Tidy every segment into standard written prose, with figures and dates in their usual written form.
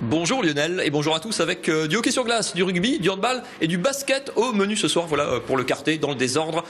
Bonjour Lionel et bonjour à tous avec du hockey sur glace, du rugby, du handball et du basket au menu ce soir. Voilà pour le quartet dans le désordre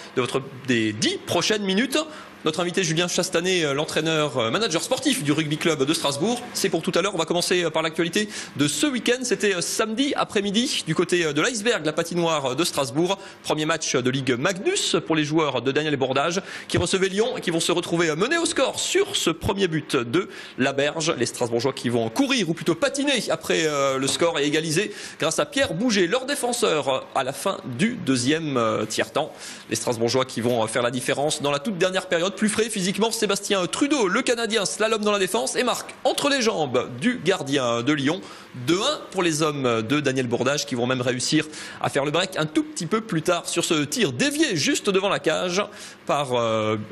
des 10 prochaines minutes. Notre invité Julien Chastanet, l'entraîneur manager sportif du rugby club de Strasbourg. C'est pour tout à l'heure. On va commencer par l'actualité de ce week-end. C'était samedi après-midi du côté de l'Iceberg, la patinoire de Strasbourg. Premier match de Ligue Magnus pour les joueurs de Daniel Bourdage qui recevaient Lyon et qui vont se retrouver menés au score sur ce premier but de la Berge. Les Strasbourgeois qui vont courir ou plutôt patiner après le score et égaliser grâce à Pierre Bouger, leur défenseur, à la fin du deuxième tiers-temps. Les Strasbourgeois qui vont faire la différence dans la toute dernière période. Plus frais physiquement, Sébastien Trudeau, le Canadien, slalom dans la défense et marque entre les jambes du gardien de Lyon. 2-1 pour les hommes de Daniel Bourdage qui vont même réussir à faire le break un tout petit peu plus tard sur ce tir dévié juste devant la cage par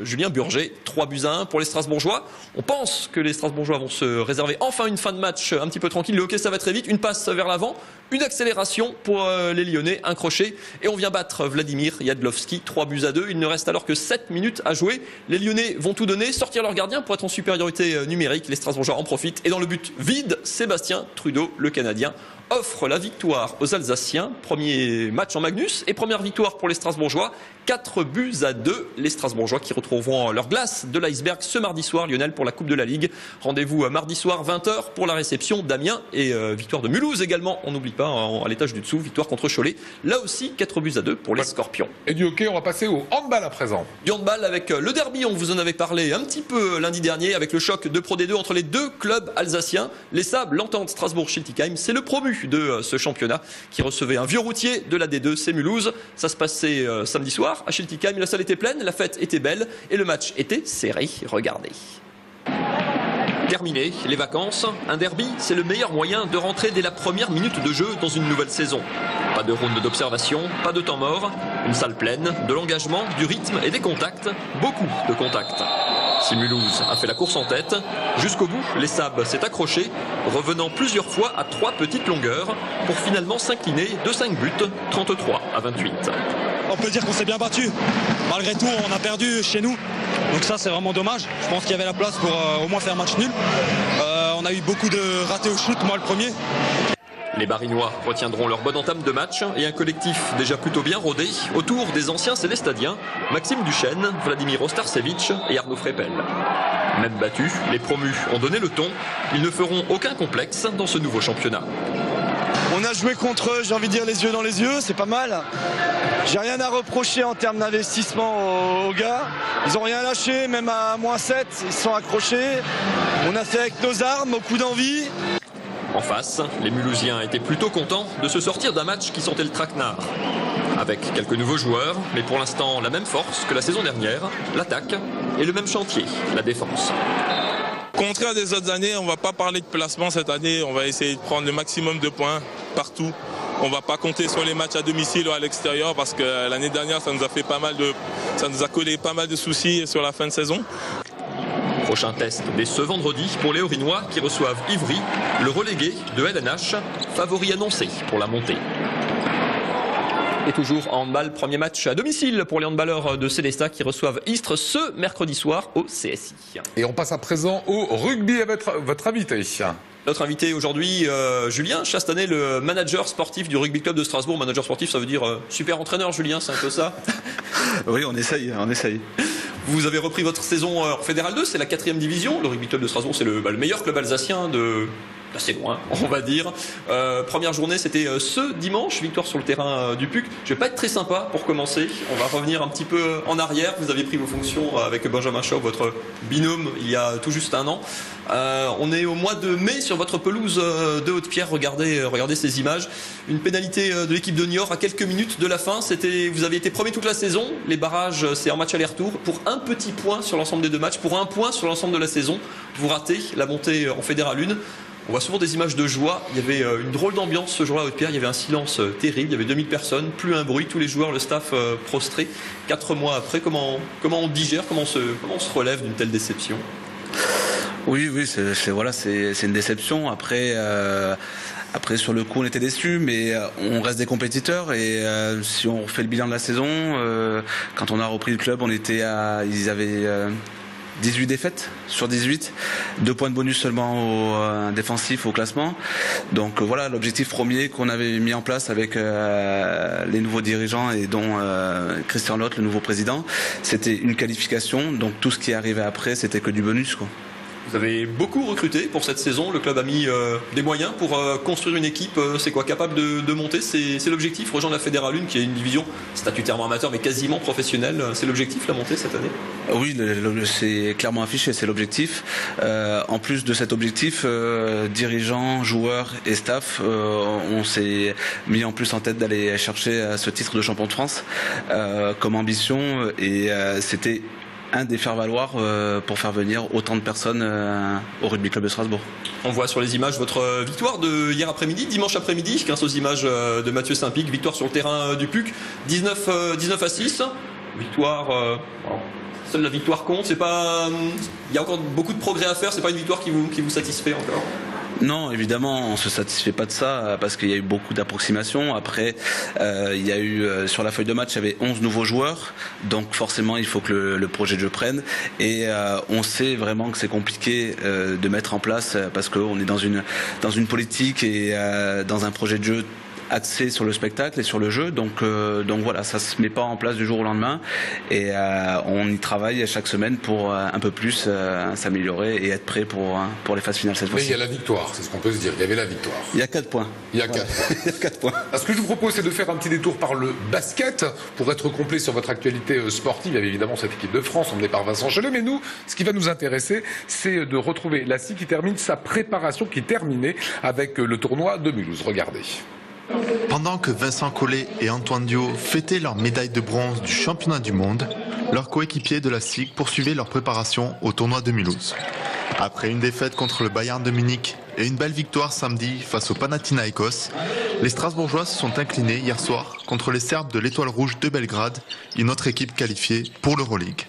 Julien Burger. 3-1 pour les Strasbourgeois. On pense que les Strasbourgeois vont se réserver enfin une fin de match un petit peu tranquille. Le hockey, ça va très vite. Une passe vers l'avant, une accélération pour les Lyonnais, un crochet et on vient battre Vladimir Jadlovski. 3-2. Il ne reste alors que 7 minutes à jouer. Les Lyonnais vont tout donner, sortir leur gardien pour être en supériorité numérique. Les Strasbourgeois en profitent et dans le but vide, Sébastien Trudeau, le Canadien, offre la victoire aux Alsaciens. Premier match en Magnus et première victoire pour les Strasbourgeois. 4-2. Les Strasbourgeois qui retrouveront leur glace de l'Iceberg ce mardi soir, Lionel, pour la Coupe de la Ligue. Rendez-vous mardi soir 20h pour la réception d'Amiens et victoire de Mulhouse également. On n'oublie pas à l'étage du dessous, victoire contre Cholet. Là aussi 4-2 pour les Scorpions. Et du hockey, on va passer au handball à présent. Du handball avec le derby, on vous en avait parlé un petit peu lundi dernier avec le choc de Pro D2 entre les deux clubs alsaciens. Les Sables, l'Entente Strasbourg-Schiltigheim, c'est le promu de ce championnat qui recevait un vieux routier de la D2, c'est Mulhouse. Ça se passait samedi soir à Schiltigheim, la salle était pleine, la fête était belle et le match était serré. Regardez. Terminé, les vacances, un derby, c'est le meilleur moyen de rentrer dès la première minute de jeu dans une nouvelle saison. Pas de round d'observation, pas de temps mort, une salle pleine, de l'engagement, du rythme et des contacts, beaucoup de contacts. Si Mulhouse a fait la course en tête, jusqu'au bout, les Sabres s'est accroché, revenant plusieurs fois à 3 petites longueurs pour finalement s'incliner de 5 buts, 33-28. On peut dire qu'on s'est bien battu. Malgré tout, on a perdu chez nous. Donc ça, c'est vraiment dommage. Je pense qu'il y avait la place pour au moins faire match nul. On a eu beaucoup de ratés au shoot, moi le premier. Les Barinois retiendront leur bonne entame de match et un collectif déjà plutôt bien rodé autour des anciens Célestadiens, Maxime Duchesne, Vladimir Ostarsevich et Arnaud Frépel. Même battus, les promus ont donné le ton. Ils ne feront aucun complexe dans ce nouveau championnat. On a joué contre eux, j'ai envie de dire les yeux dans les yeux, c'est pas mal. J'ai rien à reprocher en termes d'investissement aux gars. Ils n'ont rien lâché, même à -7, ils se sont accrochés. On a fait avec nos armes, beaucoup d'envie. En face, les Mulhousiens étaient plutôt contents de se sortir d'un match qui sentait le traquenard. Avec quelques nouveaux joueurs, mais pour l'instant la même force que la saison dernière, l'attaque et le même chantier, la défense. Contraire des autres années, on ne va pas parler de placement cette année, on va essayer de prendre le maximum de points partout. On ne va pas compter sur les matchs à domicile ou à l'extérieur parce que l'année dernière ça nous a collé pas mal de soucis sur la fin de saison. Prochain test dès ce vendredi pour les Orinois qui reçoivent Ivry, le relégué de LNH, favori annoncé pour la montée. Et toujours en handball, premier match à domicile pour les handballeurs de Célestat qui reçoivent Istres ce mercredi soir au CSI. Et on passe à présent au rugby avec votre invité. Notre invité aujourd'hui, Julien Chastanet, le manager sportif du rugby club de Strasbourg. Manager sportif, ça veut dire super entraîneur, Julien, c'est un peu ça? Oui, on essaye. Vous avez repris votre saison en Fédéral 2, c'est la 4e division. Le rugby club de Strasbourg, c'est le meilleur club alsacien assez loin, on va dire. Première journée, c'était ce dimanche, victoire sur le terrain du PUC. Je vais pas être très sympa pour commencer. On va revenir un petit peu en arrière. Vous avez pris vos fonctions avec Benjamin Shaw, votre binôme, il y a tout juste un an. On est au mois de mai sur votre pelouse de Haute-Pierre. Regardez ces images. Une pénalité de l'équipe de Niort à quelques minutes de la fin. Vous avez été premier toute la saison. Les barrages, c'est en match aller-retour. Pour un petit point sur l'ensemble des 2 matchs, pour un point sur l'ensemble de la saison, vous ratez la montée en Fédéral 1. On voit souvent des images de joie. Il y avait une drôle d'ambiance ce jour-là à Haute-Pierre. Il y avait un silence terrible. Il y avait 2000 personnes, plus un bruit. Tous les joueurs, le staff prostré. 4 mois après, comment on digère, comment on se relève d'une telle déception? Oui, c'est une déception. Après, sur le coup, on était déçus, mais on reste des compétiteurs. Et si on refait le bilan de la saison, quand on a repris le club, ils avaient 18 défaites sur 18, 2 points de bonus seulement au défensif, au classement. Donc voilà, l'objectif premier qu'on avait mis en place avec les nouveaux dirigeants et dont Christian Lotte, le nouveau président, c'était une qualification. Donc tout ce qui arrivait après, c'était que du bonus, quoi. Vous avez beaucoup recruté pour cette saison. Le club a mis des moyens pour construire une équipe. C'est quoi, capable de monter? C'est l'objectif. Rejoindre la Fédérale 1, qui est une division statutairement amateur, mais quasiment professionnelle. C'est l'objectif, la montée cette année? Oui, c'est clairement affiché, c'est l'objectif. En plus de cet objectif, dirigeants, joueurs et staff, on s'est mis en plus en tête d'aller chercher ce titre de champion de France comme ambition. Et c'était un des faire-valoir pour faire venir autant de personnes au Rugby Club de Strasbourg. On voit sur les images votre victoire de hier après-midi, dimanche après-midi, grâce aux images de Mathieu Saint-Pic, victoire sur le terrain du PUC, 19-6, victoire... Seule la victoire compte, c'est pas... Il y a encore beaucoup de progrès à faire, c'est pas une victoire qui vous satisfait encore? Non, évidemment, on se satisfait pas de ça parce qu'il y a eu beaucoup d'approximations. Après, il y a eu sur la feuille de match, il y avait 11 nouveaux joueurs, donc forcément, il faut que le projet de jeu prenne. Et on sait vraiment que c'est compliqué de mettre en place parce qu'on est dans une politique et dans un projet de jeu axé sur le spectacle et sur le jeu, donc voilà, ça se met pas en place du jour au lendemain et on y travaille chaque semaine pour un peu plus s'améliorer et être prêt pour les phases finales cette fois-ci. Mais il y a la victoire, c'est ce qu'on peut se dire, il y avait la victoire. Il y a 4 points. Il y a 4. Il y a 4 points. Ce que je vous propose, c'est de faire un petit détour par le basket pour être complet sur votre actualité sportive. Il y avait évidemment cette équipe de France emmenée par Vincent Chellet, mais nous, ce qui va nous intéresser, c'est de retrouver la SIG qui termine sa préparation, qui terminait avec le tournoi de Mulhouse. Regardez. Pendant que Vincent Collet et Antoine Dio fêtaient leur médaille de bronze du championnat du monde, leurs coéquipiers de la SIG poursuivaient leur préparation au tournoi de Mulhouse. Après une défaite contre le Bayern de Munich et une belle victoire samedi face au Panathinaikos, les Strasbourgeois se sont inclinés hier soir contre les Serbes de l'Étoile Rouge de Belgrade, une autre équipe qualifiée pour l'Euroleague.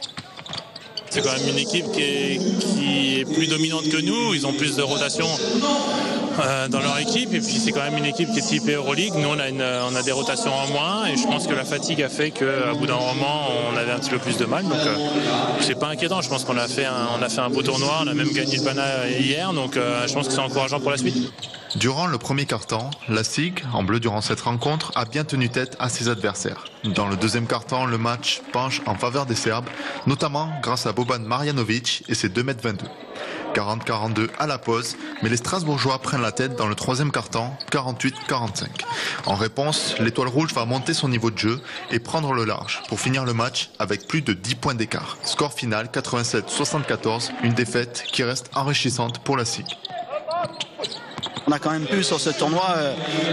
C'est quand même une équipe qui est plus dominante que nous, ils ont plus de rotation dans leur équipe et puis c'est quand même une équipe qui est typée Euroleague. Nous on a des rotations en moins et je pense que la fatigue a fait qu'à bout d'un moment on avait un petit peu plus de mal, donc c'est pas inquiétant. Je pense qu'on a fait un beau tournoi, on a même gagné le Pana hier, donc je pense que c'est encourageant pour la suite. Durant le premier quart-temps, la SIG, en bleu durant cette rencontre, a bien tenu tête à ses adversaires. Dans le deuxième quart-temps, le match penche en faveur des Serbes, notamment grâce à Boban Marjanovic et ses 2,22 m. 40-42 à la pause, mais les Strasbourgeois prennent la tête dans le troisième quart-temps, 48-45. En réponse, l'Étoile Rouge va monter son niveau de jeu et prendre le large pour finir le match avec plus de 10 points d'écart. Score final 87-74, une défaite qui reste enrichissante pour la SIG. On a quand même pu sur ce tournoi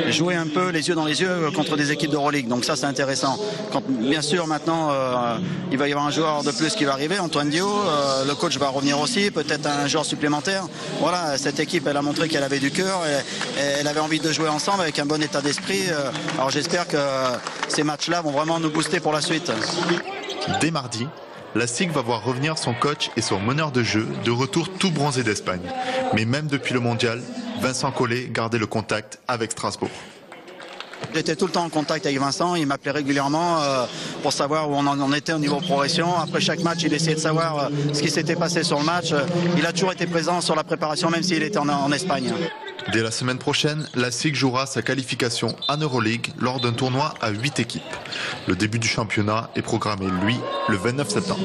jouer un peu les yeux dans les yeux contre des équipes d'Euroleague, donc ça c'est intéressant. Bien sûr maintenant il va y avoir un joueur de plus qui va arriver, Antoine Dio, le coach va revenir aussi, peut-être un joueur supplémentaire. Voilà, cette équipe elle a montré qu'elle avait du cœur, elle avait envie de jouer ensemble avec un bon état d'esprit. Alors j'espère que ces matchs-là vont vraiment nous booster pour la suite. Dès mardi, la SIG va voir revenir son coach et son meneur de jeu de retour tout bronzé d'Espagne. Mais même depuis le mondial, Vincent Collet gardait le contact avec Strasbourg. J'étais tout le temps en contact avec Vincent, il m'appelait régulièrement pour savoir où on en était au niveau progression. Après chaque match, il essayait de savoir ce qui s'était passé sur le match. Il a toujours été présent sur la préparation, même s'il était en Espagne. Dès la semaine prochaine, la SIG jouera sa qualification en Euroleague lors d'un tournoi à 8 équipes. Le début du championnat est programmé, lui, le 29 septembre.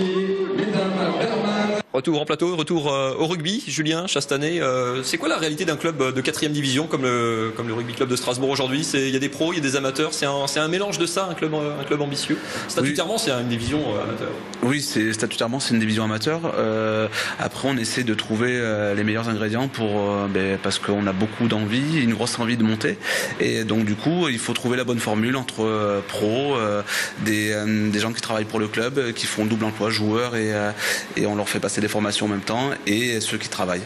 Retour en plateau, retour au rugby, Julien Chastanet. C'est quoi la réalité d'un club de 4e division comme le Rugby Club de Strasbourg aujourd'hui? Il y a des pros, il y a des amateurs, c'est un mélange de ça, un club ambitieux. Statutairement, oui. C'est une division amateur. Oui, statutairement, c'est une division amateur. Après, on essaie de trouver les meilleurs ingrédients parce qu'on a beaucoup d'envie, une grosse envie de monter. Et donc, du coup, il faut trouver la bonne formule entre pros, des gens qui travaillent pour le club, qui font double emploi, joueurs, et on leur fait passer des formations en même temps, et ceux qui travaillent.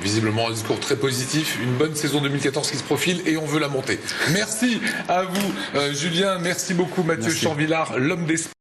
Visiblement un discours très positif, une bonne saison 2014 qui se profile et on veut la monter. Merci à vous Julien, merci beaucoup Mathieu Chanvillard, l'homme des sports.